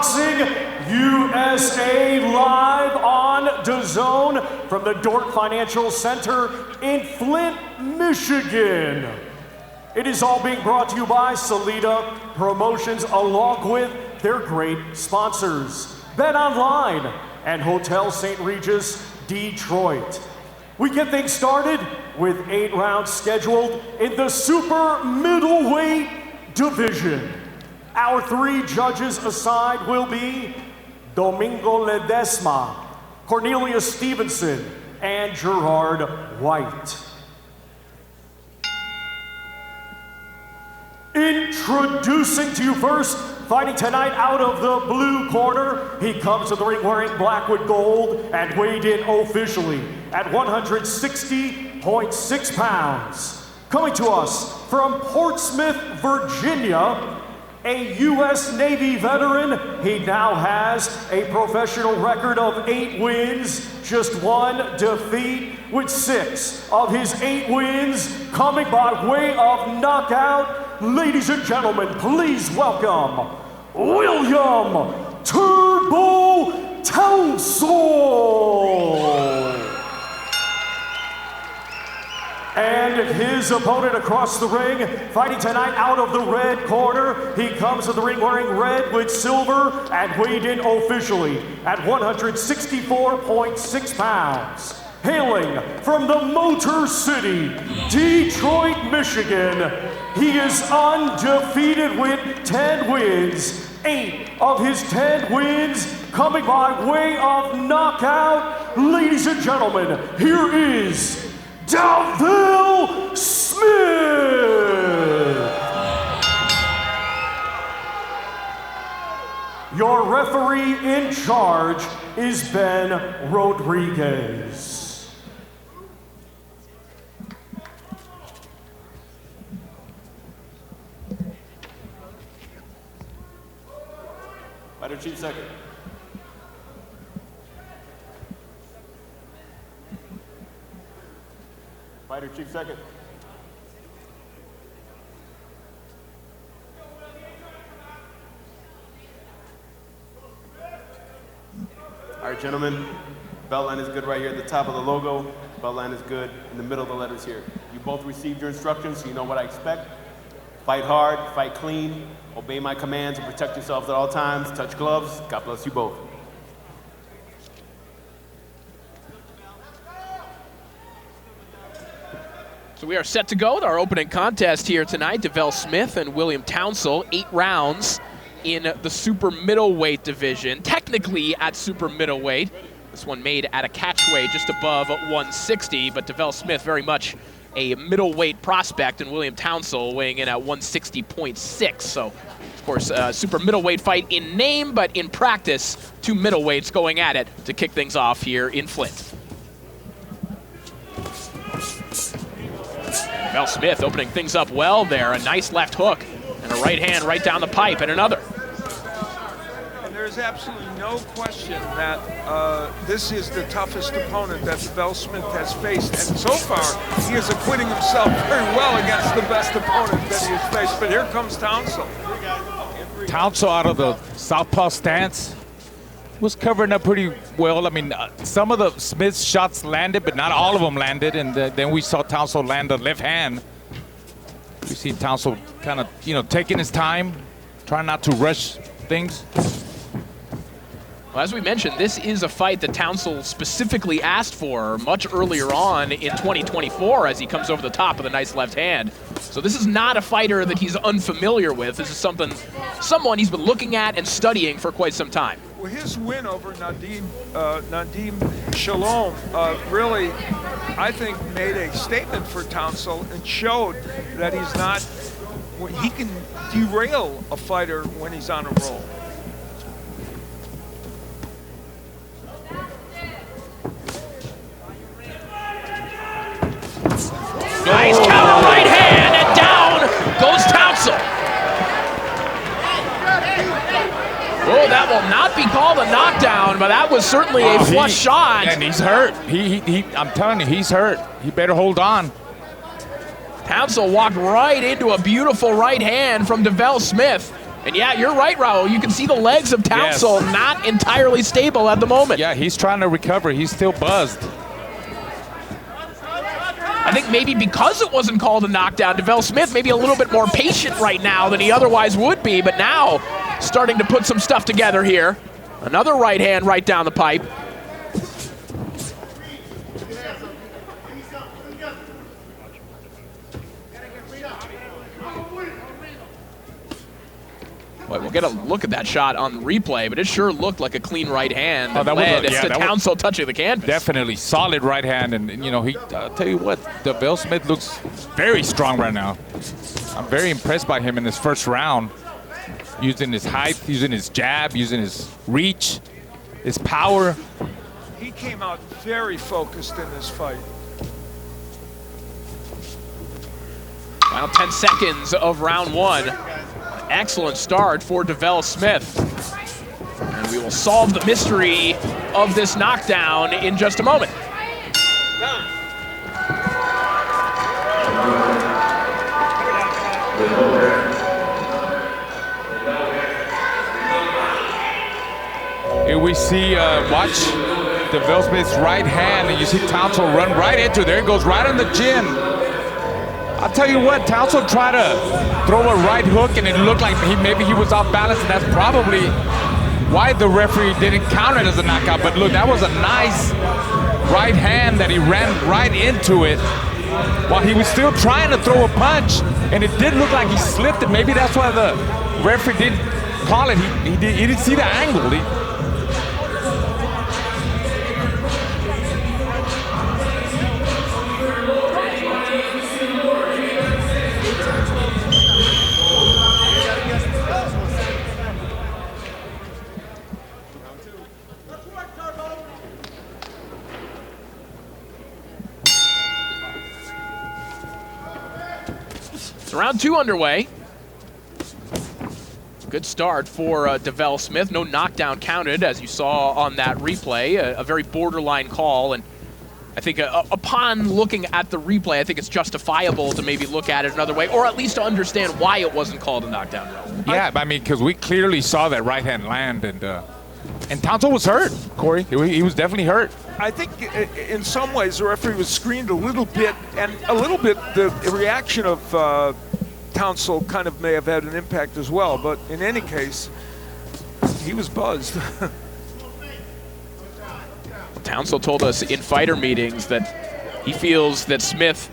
Boxing USA live on DAZN from the Dordt Financial Center in Flint, Michigan. It is all being brought to you by Salida Promotions along with their great sponsors, Bet Online and Hotel St. Regis, Detroit. We get things started with 8 rounds scheduled in the super middleweight division. Our 3 judges aside will be Domingo Ledesma, Cornelius Stevenson, and Gerard White. Introducing to you first, fighting tonight out of the blue corner, he comes to the ring wearing black with gold and weighed in officially at 160.6 pounds. Coming to us from Portsmouth, Virginia, a U.S. Navy veteran, he now has a professional record of 8 wins, just 1 defeat, with 6 of his 8 wins coming by way of knockout. Ladies and gentlemen, please welcome William Turbo Townsel. And his opponent across the ring, fighting tonight out of the red corner. He comes to the ring wearing red with silver and weighed in officially at 164.6 pounds. Hailing from the Motor City, Detroit, Michigan, he is undefeated with 10 wins. 8 of his 10 wins coming by way of knockout. Ladies and gentlemen, here is Townsel Smith. Your referee in charge is Ben Rodriguez. Fighter Chief second. Fighter Chief second. All right, gentlemen, belt line is good right here at the top of the logo. Belt line is good in the middle of the letters here. You both received your instructions, so you know what I expect. Fight hard, fight clean, obey my commands, and protect yourselves at all times. Touch gloves. God bless you both. So we are set to go with our opening contest here tonight. Townsel Smith and William Townsel, 8 rounds in the super middleweight division. Technically at super middleweight. This one made at a catchweight just above 160, but Townsel Smith very much a middleweight prospect, and William Townsel weighing in at 160.6. So, of course, super middleweight fight in name, but in practice, 2 middleweights going at it to kick things off here in Flint. Townsel Smith opening things up well there. A nice left hook and a right hand right down the pipe, and another. And there's absolutely no question that this is the toughest opponent that Townsel Smith has faced. And so far, he is acquitting himself very well against the best opponent that he has faced. But here comes Townsel. Townsel out of the southpaw stance was covering up pretty well. I mean, some of the Smith's shots landed, but not all of them landed. And then we saw Townsel land the left hand. We see Townsel kind of, taking his time, trying not to rush things. Well, as we mentioned, this is a fight that Townsel specifically asked for much earlier on in 2024 as he comes over the top with a nice left hand. So this is not a fighter that he's unfamiliar with. This is someone he's been looking at and studying for quite some time. Well, his win over Nadim Shalom really, I think, made a statement for Townsel and showed that he can derail a fighter when he's on a roll. Nice counter right hand, and down goes Townsel. Oh, that will not be called a knockdown, but that was certainly a flush shot. And he's hurt. I'm telling you, he's hurt. He better hold on. Townsel walked right into a beautiful right hand from Townsel Smith. And yeah, you're right, Raul. You can see the legs of Townsel not entirely stable at the moment. Yeah, he's trying to recover. He's still buzzed. I think maybe because it wasn't called a knockdown, DeVell Smith maybe a little bit more patient right now than he otherwise would be, but now starting to put some stuff together here. Another right hand right down the pipe. Boy, we'll get a look at that shot on the replay, but it sure looked like a clean right hand that led to Townsel touching the canvas. Definitely solid right hand, and you know, I'll tell you what, DeVell Smith looks very strong right now. I'm very impressed by him in this first round, using his height, using his jab, using his reach, his power. He came out very focused in this fight. Final 10 seconds of round one. Excellent start for DeVell Smith. And we will solve the mystery of this knockdown in just a moment. Here we see, watch DeVell Smith's right hand, and you see Townsel run right into it. There it goes, right on the chin. I'll tell you what, Townsel tried to throw a right hook, and it looked like maybe he was off balance, and that's probably why the referee didn't count it as a knockout. But look, that was a nice right hand that he ran right into it while he was still trying to throw a punch, and it did look like he slipped it. Maybe that's why the referee didn't call it. He didn't see the angle. Round two underway. Good start for DeVell Smith. No knockdown counted, as you saw on that replay. A very borderline call, and I think upon looking at the replay, I think it's justifiable to maybe look at it another way, or at least to understand why it wasn't called a knockdown. Yeah, I mean, because we clearly saw that right hand land, and Townsel was hurt, Corey. He was definitely hurt. I think in some ways the referee was screened a little bit, and a little bit the reaction of Townsel kind of may have had an impact as well, but in any case, he was buzzed. Townsel told us in fighter meetings that he feels that Smith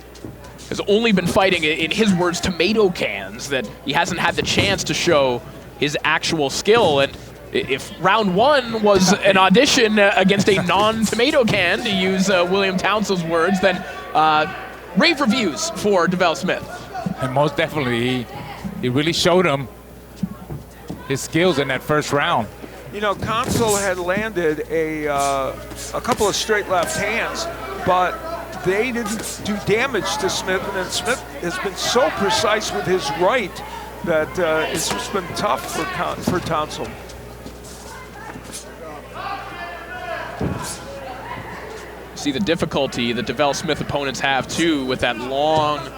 has only been fighting, in his words, tomato cans, that he hasn't had the chance to show his actual skill. And if round one was an audition against a non-tomato can, to use William Townsel's words, then rave reviews for DeVell Smith. And most definitely, he really showed him his skills in that first round. You know, Townsel had landed a couple of straight left hands, but they didn't do damage to Smith, and then Smith has been so precise with his right that it's just been tough for Townsel. See the difficulty that DeVell Smith opponents have too with that long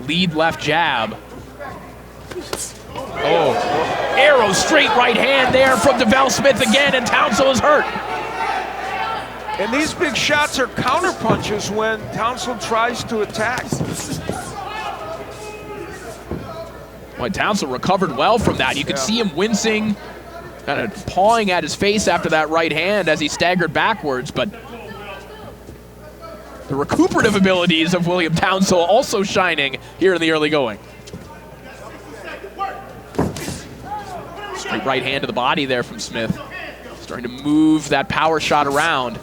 lead left jab. Oh, arrow straight right hand there from DeVell Smith again, and Townsel is hurt. And these big shots are counter punches when Townsel tries to attack. Boy, Townsel recovered well from that. You could see him wincing, kind of pawing at his face after that right hand as he staggered backwards, but the recuperative abilities of William Townsel also shining here in the early going. Straight right hand to the body there from Smith. Starting to move that power shot around.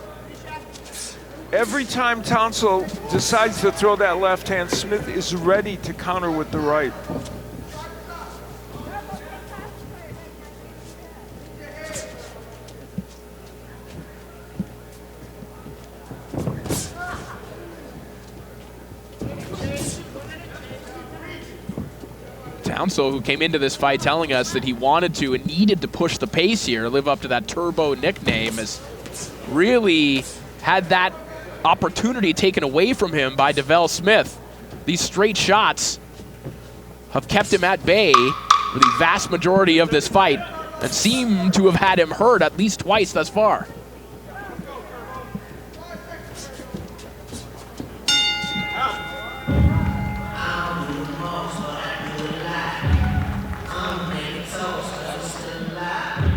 Every time Townsel decides to throw that left hand, Smith is ready to counter with the right. Townsel, who came into this fight telling us that he wanted to and needed to push the pace here, live up to that Turbo nickname, has really had that opportunity taken away from him by DeVell Smith. These straight shots have kept him at bay, for the vast majority of this fight and seem to have had him hurt at least twice thus far.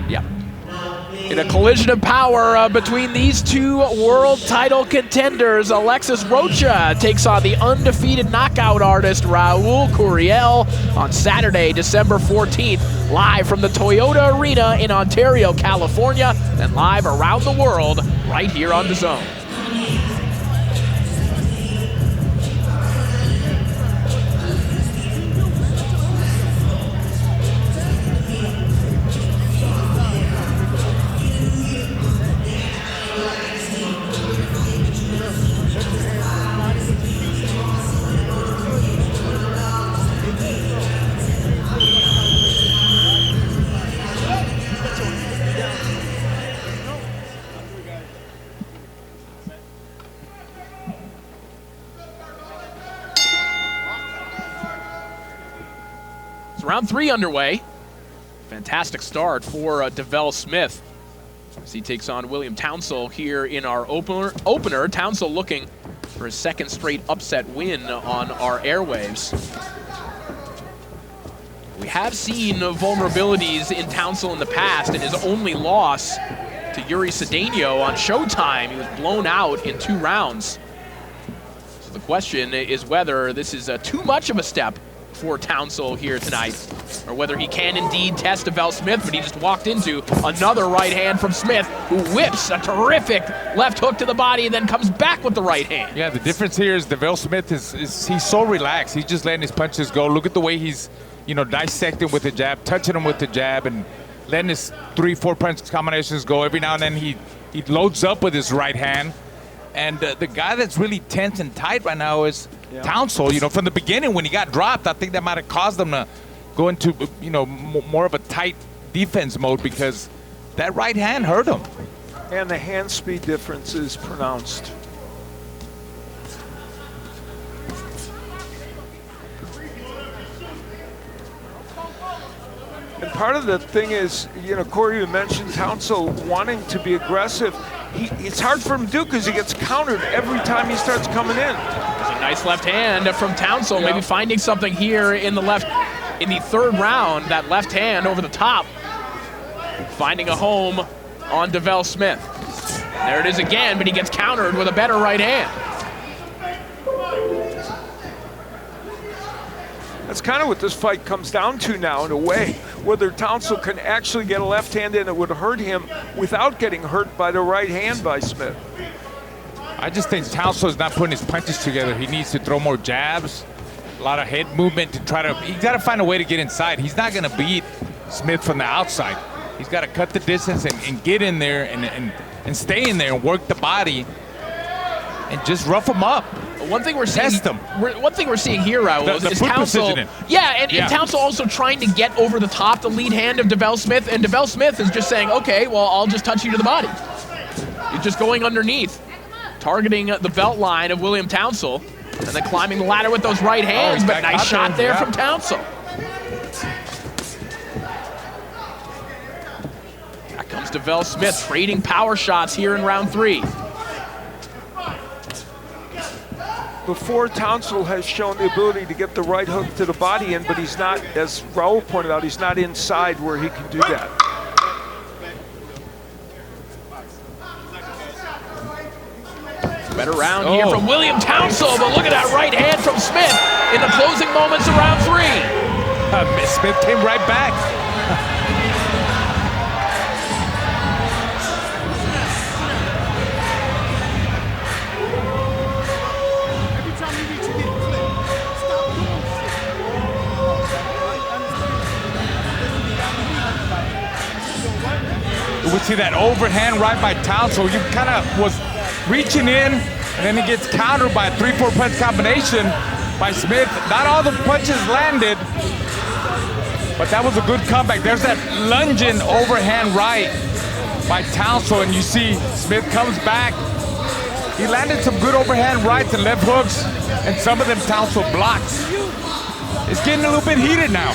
Yeah. In a collision of power between these two world title contenders, Alexis Rocha takes on the undefeated knockout artist Raul Curiel on Saturday, December 14th, live from the Toyota Arena in Ontario, California, and live around the world right here on DAZN. Round 3 underway. Fantastic start for Devell Smith as he takes on William Townsel here in our opener. Townsel looking for his second straight upset win on our airwaves. We have seen vulnerabilities in Townsel in the past, and his only loss to Yuri Cedeno on Showtime, he was blown out in 2 rounds. So the question is whether this is too much of a step for Townsel here tonight, or whether he can indeed test Devell Smith, but he just walked into another right hand from Smith, who whips a terrific left hook to the body and then comes back with the right hand. Yeah, the difference here is Devell Smith is he's so relaxed. He's just letting his punches go. Look at the way he's, dissecting with the jab, touching him with the jab, and letting his 3-4 punch combinations go. Every now and then he loads up with his right hand. And the guy that's really tense and tight right now is Townsel. From the beginning when he got dropped, I think that might have caused him to go into, more of a tight defense mode, because that right hand hurt him. And the hand speed difference is pronounced. And part of the thing is, Corey, you mentioned Townsel wanting to be aggressive. It's hard for him to do because he gets countered every time he starts coming in. There's a nice left hand from Townsel, maybe finding something here in the 3rd round. That left hand over the top, finding a home on Devell Smith. There it is again, but he gets countered with a better right hand. That's kind of what this fight comes down to now, in a way, whether Townsel can actually get a left hand in that would hurt him without getting hurt by the right hand by Smith. I just think Townsel is not putting his punches together. He needs to throw more jabs, a lot of head movement to try to, he's got to find a way to get inside. He's not going to beat Smith from the outside. He's got to cut the distance and get in there and stay in there and work the body and just rough him up. One thing we're seeing, one thing we're seeing here, Raul, is Townsel. And Townsel also trying to get over the top the lead hand of Devell Smith, and Devell Smith is just saying, okay, well, I'll just touch you to the body. He's just going underneath, targeting the belt line of William Townsel, and then climbing the ladder with those right hands. But nice shot there from Townsel. Back comes Devell Smith, trading power shots here in round 3. Before, Townsel has shown the ability to get the right hook to the body in, but he's not, as Raul pointed out, he's not inside where he can do that. Better round here from William Townsel, but look at that right hand from Smith in the closing moments of round 3. Smith came right back. We see that overhand right by Townsel. You kind of was reaching in, and then he gets countered by a 3-4 punch combination by Smith. Not all the punches landed, but that was a good comeback. There's that lunging overhand right by Townsel, and you see Smith comes back. He landed some good overhand rights and left hooks, and some of them Townsel blocks. It's getting a little bit heated now.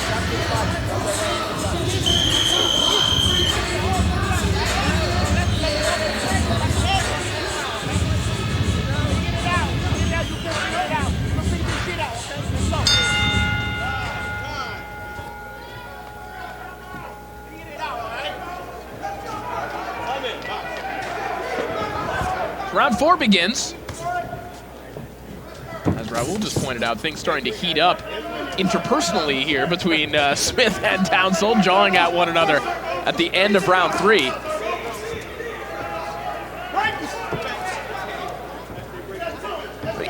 Round 4 begins. As Raul just pointed out, things starting to heat up interpersonally here between Smith and Townsel, jawing at one another at the end of round 3.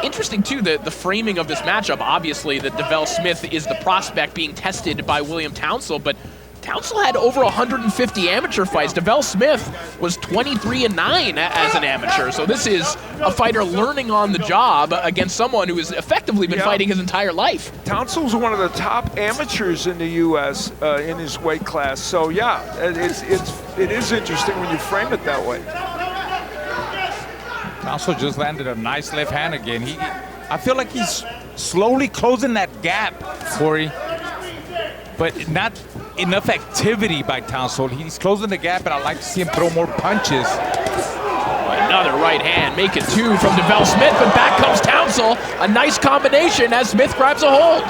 Interesting, too, the framing of this matchup. Obviously, that DeVell Smith is the prospect being tested by William Townsel, but Townsel had over 150 amateur fights. DeVell Smith was 23-9 as an amateur. So this is a fighter learning on the job against someone who has effectively been fighting his entire life. Townsel's one of the top amateurs in the U.S. In his weight class. So yeah, it is interesting when you frame it that way. Townsel just landed a nice left hand again. I feel like he's slowly closing that gap, Corey, but not enough activity by Townsel. He's closing the gap, and I'd like to see him throw more punches. Another right hand, make it 2 from DeVell Smith, but back comes Townsel. A nice combination as Smith grabs a hold.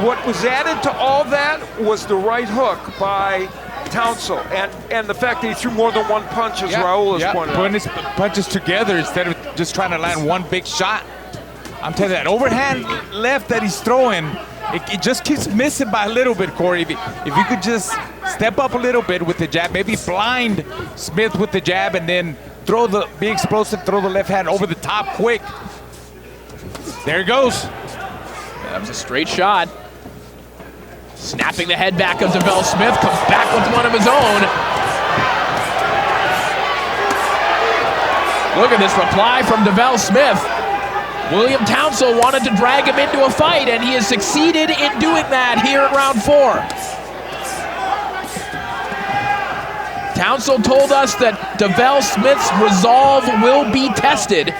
What was added to all that was the right hook by Townsel, and the fact that he threw more than one punch, as Raul has pointed out. Putting his punches together instead of just trying to land one big shot. I'm telling you, that overhand left that he's throwing, it just keeps missing by a little bit, Corey. If you could just step up a little bit with the jab, maybe blind Smith with the jab, and then be explosive, throw the left hand over the top quick. There it goes. That was a straight shot. Snapping the head back of DeVell Smith, comes back with one of his own. Look at this reply from DeVell Smith. William Townsel wanted to drag him into a fight, and he has succeeded in doing that here in round 4. Townsel told us that DeVell Smith's resolve will be tested.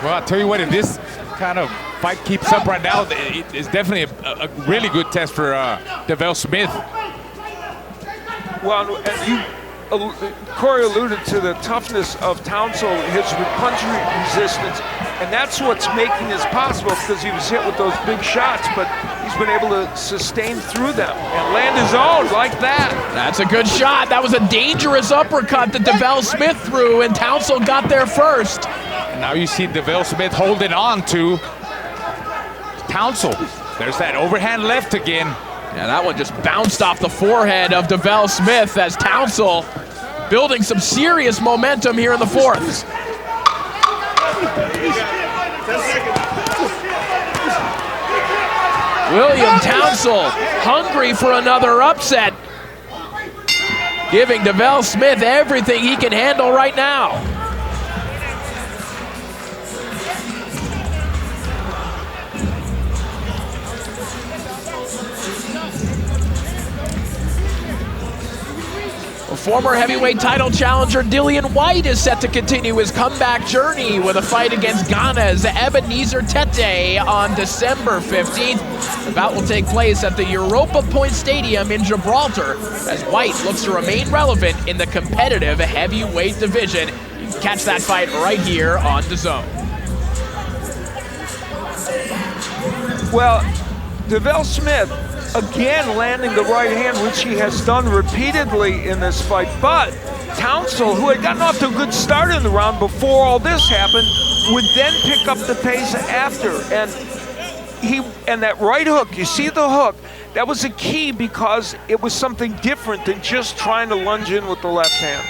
Well, I'll tell you what, if this kind of fight keeps up right now, it's definitely a really good test for DeVell Smith. Well, and Corey alluded to the toughness of Townsel, his punch resistance, and that's what's making this possible, because he was hit with those big shots, but he's been able to sustain through them and land his own like that. That's a good shot. That was a dangerous uppercut that DeVell Smith threw, and Townsel got there first. And now you see DeVell Smith holding on to Townsel. There's that overhand left again. Yeah, that one just bounced off the forehead of DeVell Smith as Townsel building some serious momentum here in the 4th. William Townsel hungry for another upset, giving DeVell Smith everything he can handle right now. Former heavyweight title challenger Dillian White is set to continue his comeback journey with a fight against Ghana's Ebenezer Tete on December 15th. The bout will take place at the Europa Point Stadium in Gibraltar as White looks to remain relevant in the competitive heavyweight division. You can catch that fight right here on DAZN. Well, DeVell Smith again landing the right hand, which he has done repeatedly in this fight, but Townsel, who had gotten off to a good start in the round before all this happened, would then pick up the pace after, and that right hook, you see the hook, that was a key because it was something different than just trying to lunge in with the left hand.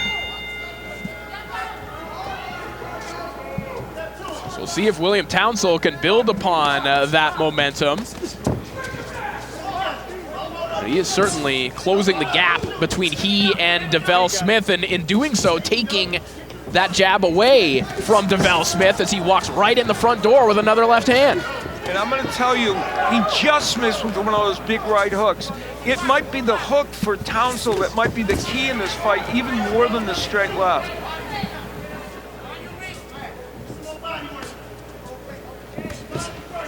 So we'll see if William Townsel can build upon that momentum. He is certainly closing the gap between he and DeVell Smith, and in doing so, taking that jab away from DeVell Smith as he walks right in the front door with another left hand. And I'm going to tell you, he just missed with one of those big right hooks. It might be the hook for Townsel that might be the key in this fight, even more than the straight left.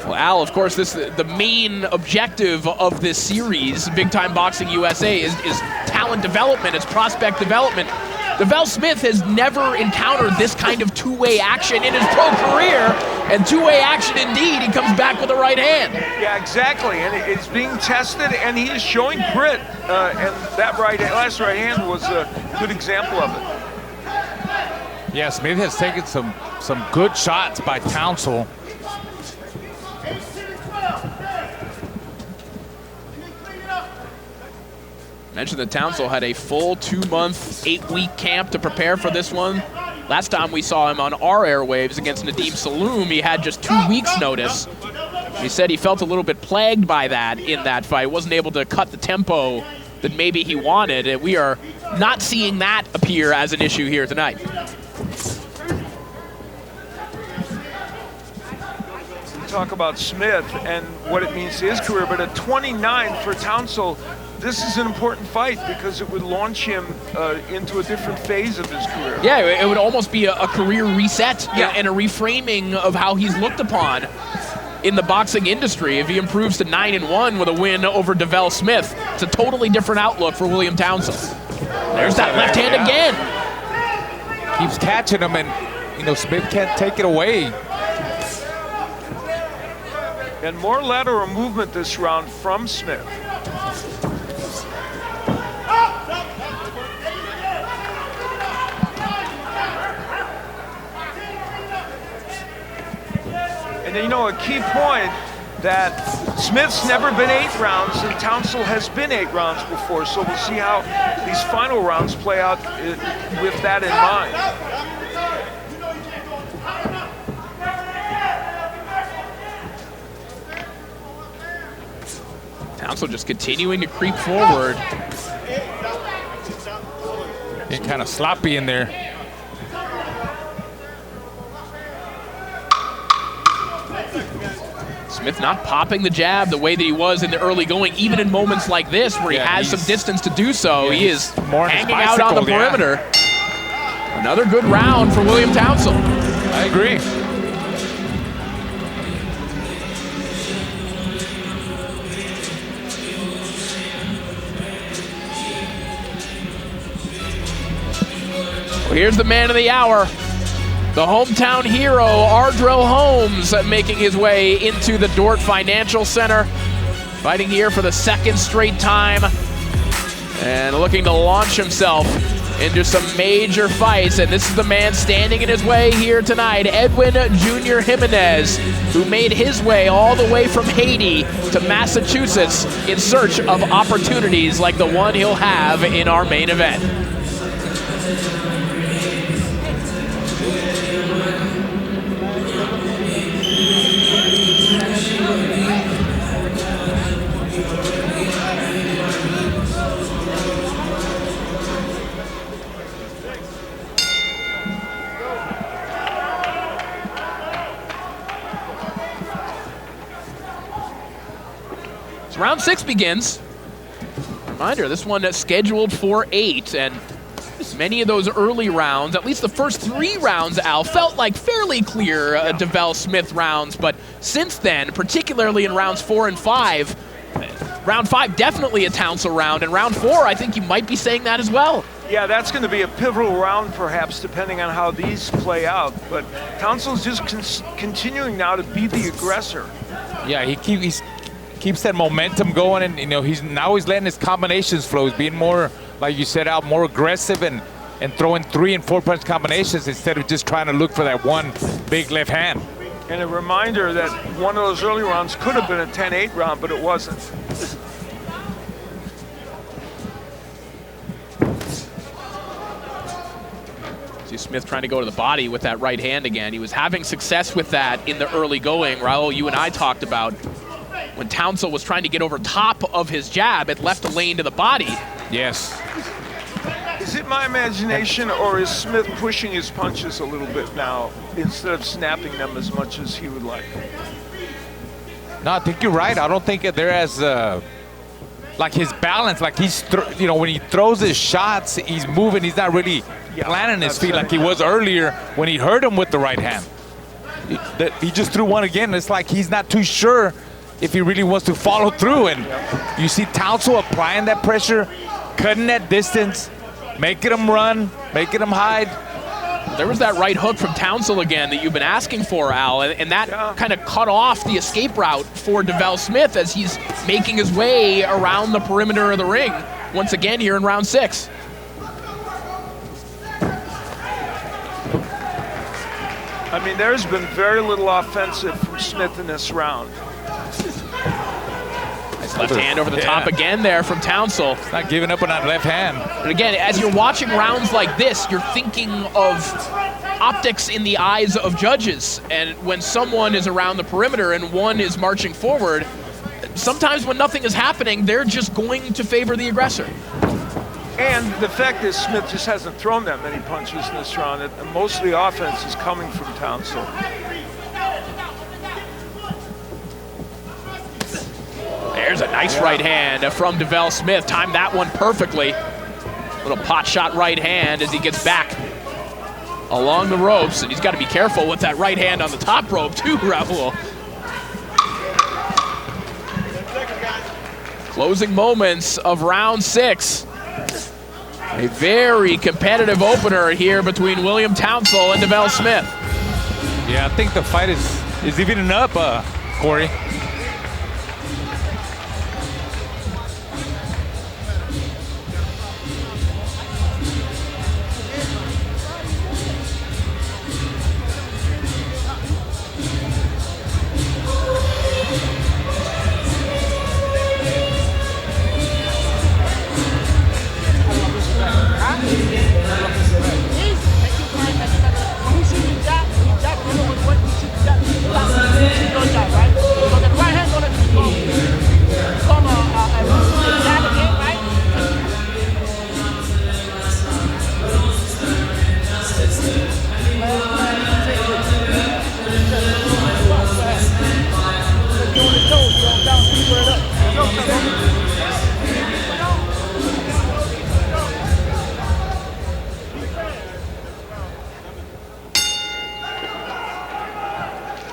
Well, Al, of course, the main objective of this series, Big Time Boxing USA, is talent development, it's prospect development. DeVell Smith has never encountered this kind of two-way action in his pro career, and two-way action indeed. He comes back with the right hand. Yeah, exactly, and it's being tested, and he is showing grit, and that last right hand was a good example of it. Yeah, Smith has taken some good shots by Townsel. Mentioned that Townsel had a full 2-month, 8-week camp to prepare for this one. Last time we saw him on our airwaves against Nadim Saloom, he had just 2 weeks' notice. He said he felt a little bit plagued by that in that fight, wasn't able to cut the tempo that maybe he wanted. And we are not seeing that appear as an issue here tonight. Talk about Smith and what it means to his career, but at 29 for Townsel, this is an important fight because it would launch him into a different phase of his career. Yeah, it would almost be a career reset and a reframing of how he's looked upon in the boxing industry. If he improves to 9-1 with a win over DeVell Smith, it's a totally different outlook for William Townsel. There's that left hand again. Keeps catching him, and Smith can't take it away. And more lateral movement this round from Smith. And a key point that Smith's never been 8 rounds and Townsel has been 8 rounds before. So we'll see how these final rounds play out with that in mind. Townsel just continuing to creep forward. He's kind of sloppy in there. Smith not popping the jab the way that he was in the early going, even in moments like this where he has some distance to do so. He is hanging out on the perimeter. Another good round for William Townsel. I agree. Well, here's the man of the hour. The hometown hero, Ardrell Holmes, making his way into the Dort Financial Center. Fighting here for the 2nd straight time. And looking to launch himself into some major fights. And this is the man standing in his way here tonight, Edwin Jr. Jimenez, who made his way all the way from Haiti to Massachusetts in search of opportunities like the one he'll have in our main event. Round 6 begins. Reminder, this one is scheduled for 8, and many of those early rounds, at least the first 3 rounds, Al, felt like fairly clear DeVell Smith rounds, but since then, particularly in rounds 4 and 5, round 5 definitely a Townsel round, and round 4, I think you might be saying that as well. Yeah, that's going to be a pivotal round, perhaps, depending on how these play out. But Townsel's just continuing now to be the aggressor. Yeah, he keeps that momentum going, and he's letting his combinations flow. He's being more, like you said, out more aggressive and throwing 3 and 4 punch combinations instead of just trying to look for that one big left hand. And a reminder that one of those early rounds could have been a 10-8 round, but it wasn't. See Smith trying to go to the body with that right hand again. He was having success with that in the early going. Raul, you and I talked about when Townsel was trying to get over top of his jab, it left a lane to the body. Yes. Is it my imagination, or is Smith pushing his punches a little bit now instead of snapping them as much as he would like? No, I think you're right. I don't think they're as like his balance, like he's when he throws his shots, he's moving. He's not really planning his feet like he was earlier when he hurt him with the right hand. He just threw one again. It's like he's not too sure if he really wants to follow through. And you see Townsel applying that pressure, cutting that distance, making him run, making him hide. There was that right hook from Townsel again that you've been asking for, Al, and that kind of cut off the escape route for DeVell Smith as he's making his way around the perimeter of the ring once again here in round 6. I mean, there's been very little offensive from Smith in this round. Nice left hand over the top again there from Townsel. Not giving up on that left hand. But again, as you're watching rounds like this, you're thinking of optics in the eyes of judges. And when someone is around the perimeter and one is marching forward, sometimes when nothing is happening, they're just going to favor the aggressor. And the fact is, Smith just hasn't thrown that many punches in this round, and most of the offense is coming from Townsel. There's a nice right hand from DeVell Smith. Timed that one perfectly. Little pot shot right hand as he gets back along the ropes, and he's got to be careful with that right hand on the top rope too, Raul. Closing moments of round 6. A very competitive opener here between William Townsel and DeVell Smith. Yeah, I think the fight is evening up, Corey.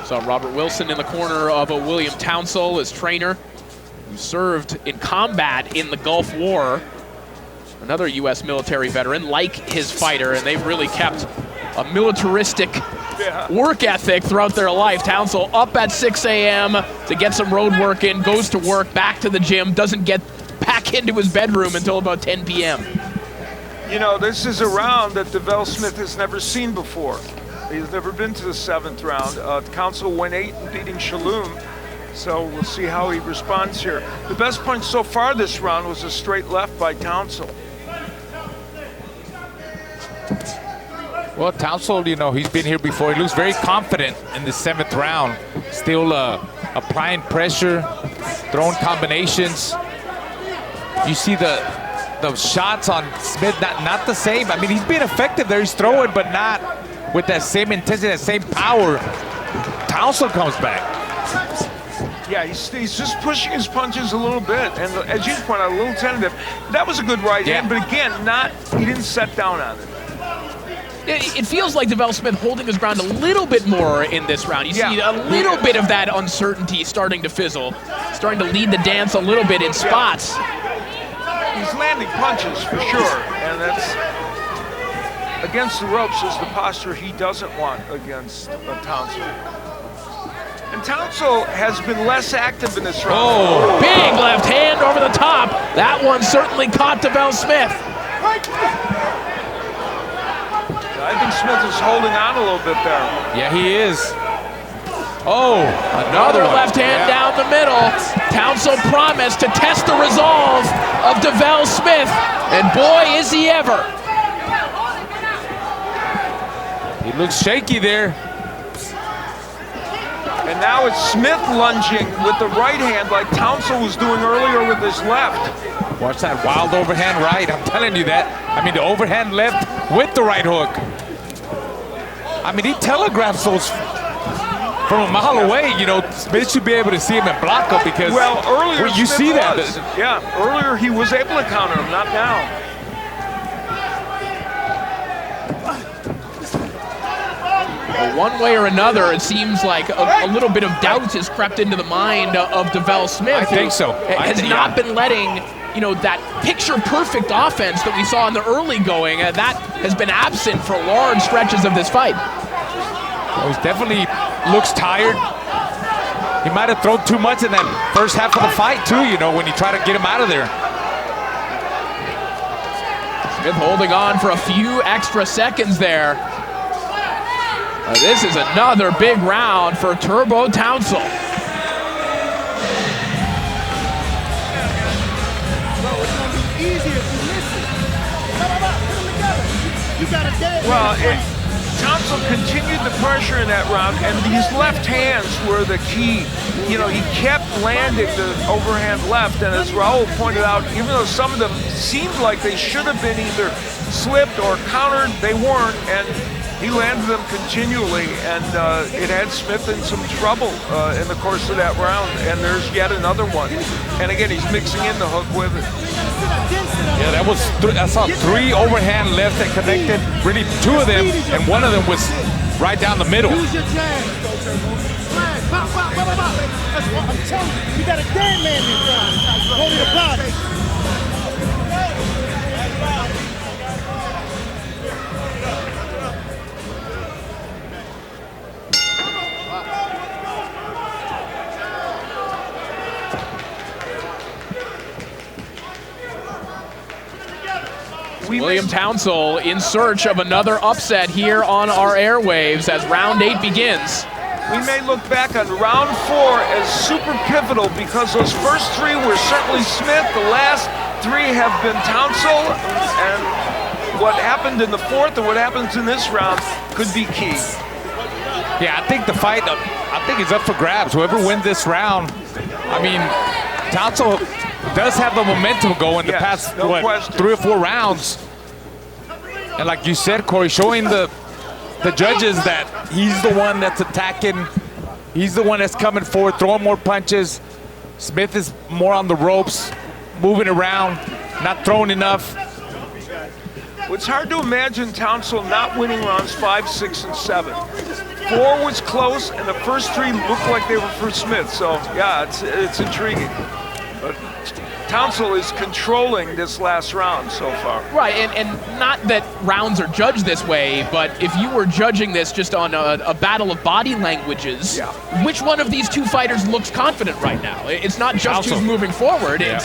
Saw Robert Wilson in the corner of a William Townsel, his trainer, who served in combat in the Gulf War. Another U.S. military veteran, like his fighter, and they've really kept a militaristic work ethic throughout their life. Townsel up at 6 a.m. to get some road work in, goes to work, back to the gym, doesn't get back into his bedroom until about 10 p.m. You know, this is a round that DeVell Smith has never seen before. He's never been to the 7th round. Townsel went 8 beating Shalom, so we'll see how he responds here. The best punch so far this round was a straight left by Townsel. Well, Townsel, you know, he's been here before. He looks very confident in the 7th round. Still applying pressure, throwing combinations. You see the shots on Smith, not the same. I mean, he's been effective there. He's throwing, but not with that same intensity, that same power. Townsel comes back. Yeah, he's just pushing his punches a little bit, and as you point out, a little tentative. That was a good right hand, but again, he didn't set down on it. It feels like DeVell Smith holding his ground a little bit more in this round. You see a little bit of that uncertainty starting to fizzle, starting to lead the dance a little bit in spots. He's landing punches for sure, and that's against the ropes is the posture he doesn't want against Townsel. And Townsel has been less active in this round. Oh, big left hand over the top. That one certainly caught DeVell Smith. I think Smith is holding on a little bit there. Yeah, he is. Oh, another left hand down the middle. Townsel promised to test the resolve of DeVell Smith, and boy, is he ever. He looks shaky there. And now it's Smith lunging with the right hand like Townsel was doing earlier with his left. Watch that wild overhand right. I'm telling you that. I mean, the overhand left with the right hook. I mean, he telegraphs those from a mile away. You know, Smith should be able to see him and block him because earlier you Smith see was. that. Yeah, earlier he was able to counter him, not now. One way or another, it seems like a little bit of doubt has crept into the mind of DeVell Smith. I think so. Has not been letting, that picture-perfect offense that we saw in the early going, that has been absent for large stretches of this fight. Well, he definitely looks tired. He might have thrown too much in that first half of the fight, too, when you try to get him out of there. Smith holding on for a few extra seconds there. This is another big round for Turbo Townsel. Well, Townsel continued the pressure in that round, and his left hands were the key. He kept landing the overhand left, and as Raul pointed out, even though some of them seemed like they should have been either slipped or countered, they weren't, and he landed them continually, and it had Smith in some trouble in the course of that round, and there's yet another one. And again, he's mixing in the hook with it. Yeah, I saw 3 overhand lefts that connected, really 2 of them, and one of them was right down the middle. Use your jab. Pop, pop, pop, pop, pop. That's what I'm telling you. You got a dead man in front. Hold your body. William Townsel in search of another upset here on our airwaves as round 8 begins. We may look back on round 4 as super pivotal because those first 3 were certainly Smith. The last 3 have been Townsel, and what happened in the 4th and what happens in this round could be key. Yeah, I think the fight, is up for grabs. Whoever wins this round, Townsel does have the momentum going the past, 3 or 4 rounds. And like you said, Corey, showing the judges that he's the one that's attacking. He's the one that's coming forward, throwing more punches. Smith is more on the ropes, moving around, not throwing enough. Well, it's hard to imagine Townsel not winning rounds 5, 6, and 7. 4 was close, and the first 3 looked like they were for Smith. So, yeah, it's intriguing. But Townsel is controlling this last round so far. Right, and not that rounds are judged this way, but if you were judging this just on a battle of body languages, which one of these 2 fighters looks confident right now? It's not just Townsel. who's moving forward. Yeah.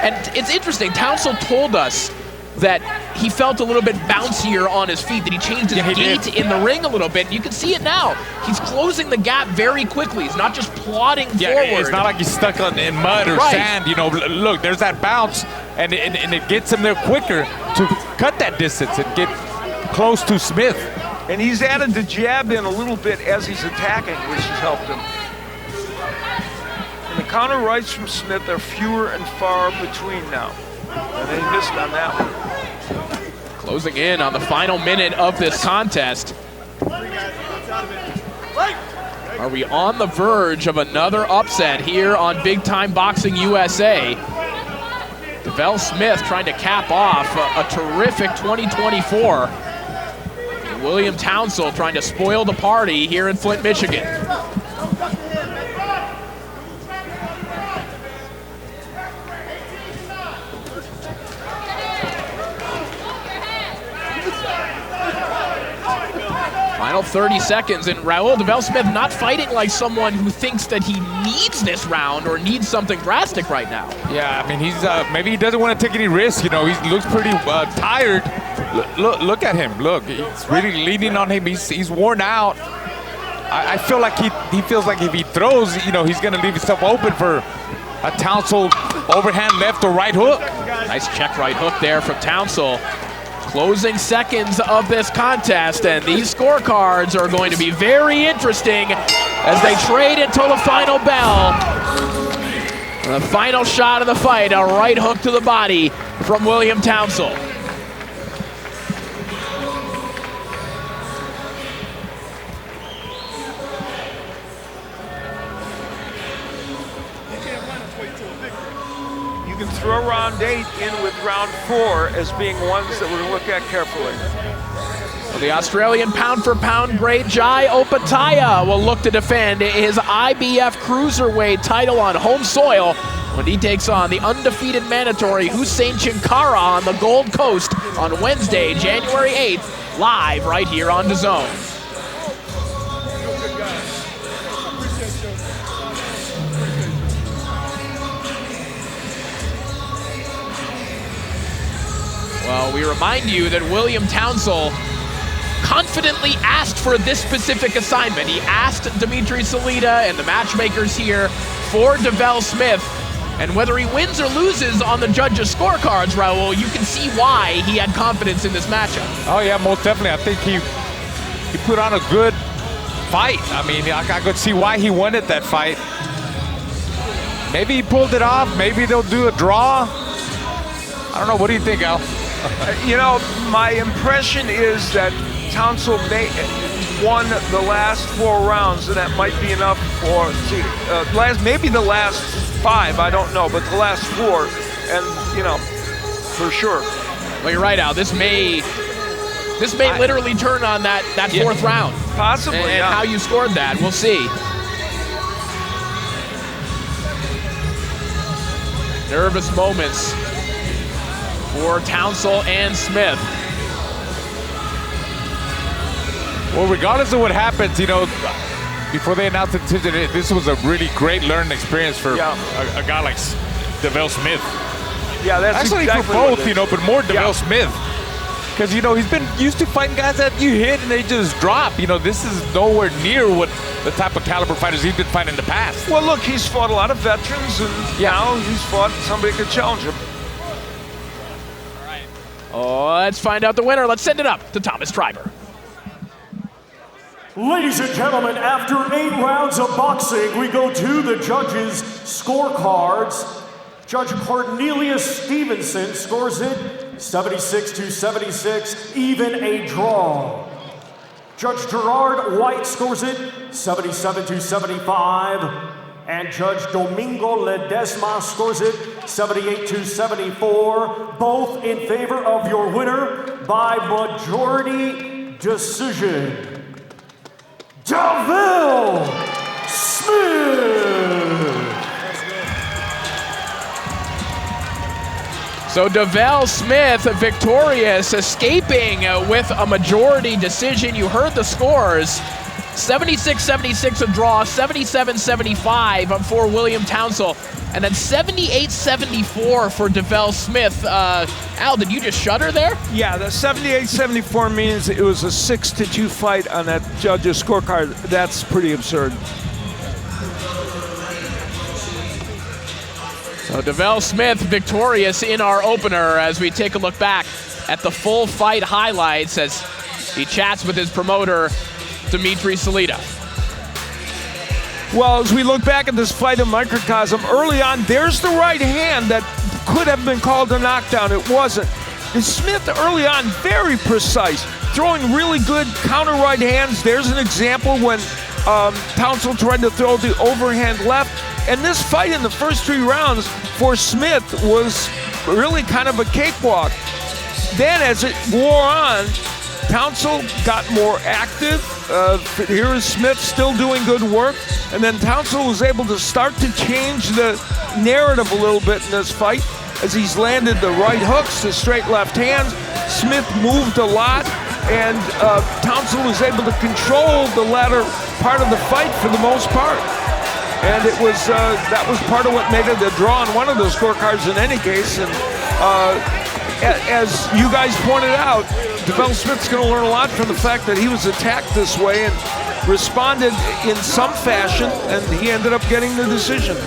And it's interesting, Townsel told us that he felt a little bit bouncier on his feet, that he changed his gait in the ring a little bit. You can see it now. He's closing the gap very quickly. He's not just plodding forward. It's not like he's stuck in mud or sand. Look, there's that bounce, and it gets him there quicker to cut that distance and get close to Smith. And he's added the jab in a little bit as he's attacking, which has helped him. And the counter rights from Smith are fewer and far between now. And they missed on that one. Closing in on the final minute of this contest. Are we on the verge of another upset here on Big Time Boxing USA? DeVell Smith trying to cap off a terrific 2024. And William Townsel trying to spoil the party here in Flint, Michigan. Final 30 seconds, and Raul DeVell Smith not fighting like someone who thinks that he needs this round or needs something drastic right now. Yeah, he's maybe he doesn't want to take any risks. He looks pretty tired. Look at him. Look, he's really leaning on him. He's worn out. I feel like he feels like if he throws, he's going to leave himself open for a Townsel overhand left or right hook. Nice check right hook there from Townsel. Closing seconds of this contest, and these scorecards are going to be very interesting as they trade until the final bell. The final shot of the fight, a right hook to the body from William Townsel. You can throw round 8 in with round 4 as being ones that we're going to look at carefully. The Australian pound-for-pound great Jai Opataya will look to defend his IBF Cruiserweight title on home soil when he takes on the undefeated mandatory Hussein Chinkara on the Gold Coast on Wednesday, January 8th, live right here on DAZN. Well, we remind you that William Townsel confidently asked for this specific assignment. He asked Dimitri Salita and the matchmakers here for Devell Smith. And whether he wins or loses on the judges' scorecards, Raul, you can see why he had confidence in this matchup. Oh yeah, most definitely. I think he put on a good fight. I mean, I could see why he wanted that fight. Maybe he pulled it off. Maybe they'll do a draw. I don't know. What do you think, Al? You know, my impression is that Townsel won the last 4 rounds, and that might be enough for maybe the last 5. I don't know, but the last 4, and you know, for sure. Well, you're right, Al. This may literally turn on that 4th round. Possibly, and yeah. how you scored that, we'll see. Nervous moments for Townsel and Smith. Well, regardless of what happens, you know, before they announced the decision, this was a really great learning experience for a guy like Devell Smith. Yeah, that's actually exactly for both, you know, but more Devell Smith. Because, you know, he's been used to fighting guys that you hit and they just drop. You know, this is nowhere near what the type of caliber fighters he's been fighting in the past. Well, look, he's fought a lot of veterans, and now he's fought somebody who could challenge him. Let's find out the winner. Let's send it up to Thomas Treiber. Ladies and gentlemen, after 8 rounds of boxing, we go to the judges' scorecards. Judge Cornelius Stevenson scores it 76-76, even a draw. Judge Gerard White scores it 77-75. And Judge Domingo Ledesma scores it 78-74, both in favor of your winner by majority decision. Devell Smith! So Devell Smith victorious, escaping with a majority decision. You heard the scores. 76-76 a draw, 77-75 for William Townsel, and then 78-74 for Devell Smith. Al, did you just shudder there? Yeah, the 78-74 means it was a 6-2 fight on that judge's scorecard. That's pretty absurd. So Devell Smith victorious in our opener as we take a look back at the full fight highlights as he chats with his promoter, Dimitri Salita. Well, as we look back at this fight in microcosm, early on, there's the right hand that could have been called a knockdown. It wasn't. And Smith, early on, very precise, throwing really good counter right hands. There's an example when Townsel tried to throw the overhand left. And this fight in the first 3 rounds for Smith was really kind of a cakewalk. Then as it wore on, Townsel got more active. Here is Smith still doing good work. And then Townsel was able to start to change the narrative a little bit in this fight as he's landed the right hooks, the straight left hands. Smith moved a lot, and Townsel was able to control the latter part of the fight for the most part. And it was that was part of what made it a draw on one of those scorecards in any case. And as you guys pointed out, Devell Smith's going to learn a lot from the fact that he was attacked this way and responded in some fashion, and he ended up getting the decision.